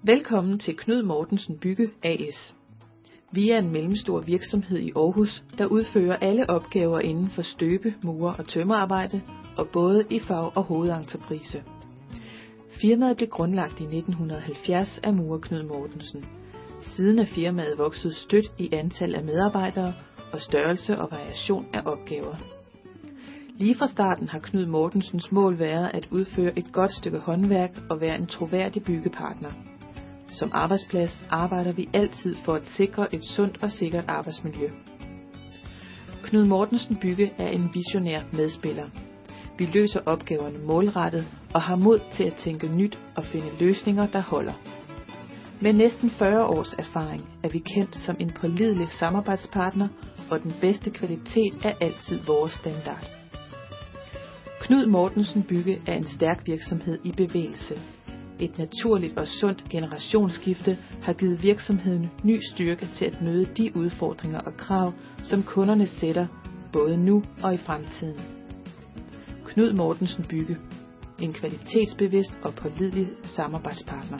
Velkommen til Knud Mortensen Bygge AS. Vi er en mellemstor virksomhed i Aarhus, der udfører alle opgaver inden for støbe-, mure- og tømmerarbejde, og både i fag- og hovedentreprise. Firmaet blev grundlagt i 1970 af murer Knud Mortensen. Siden er firmaet vokset støt i antal af medarbejdere og størrelse og variation af opgaver. Lige fra starten har Knud Mortensens mål været at udføre et godt stykke håndværk og være en troværdig byggepartner. Som arbejdsplads arbejder vi altid for at sikre et sundt og sikkert arbejdsmiljø. Knud Mortensen Bygge er en visionær medspiller. Vi løser opgaverne målrettet og har mod til at tænke nyt og finde løsninger, der holder. Med næsten 40 års erfaring er vi kendt som en pålidelig samarbejdspartner, og den bedste kvalitet er altid vores standard. Knud Mortensen Bygge er en stærk virksomhed i bevægelse. Et naturligt og sundt generationsskifte har givet virksomheden ny styrke til at møde de udfordringer og krav, som kunderne sætter, både nu og i fremtiden. Knud Mortensen Bygge. En kvalitetsbevidst og pålidelig samarbejdspartner.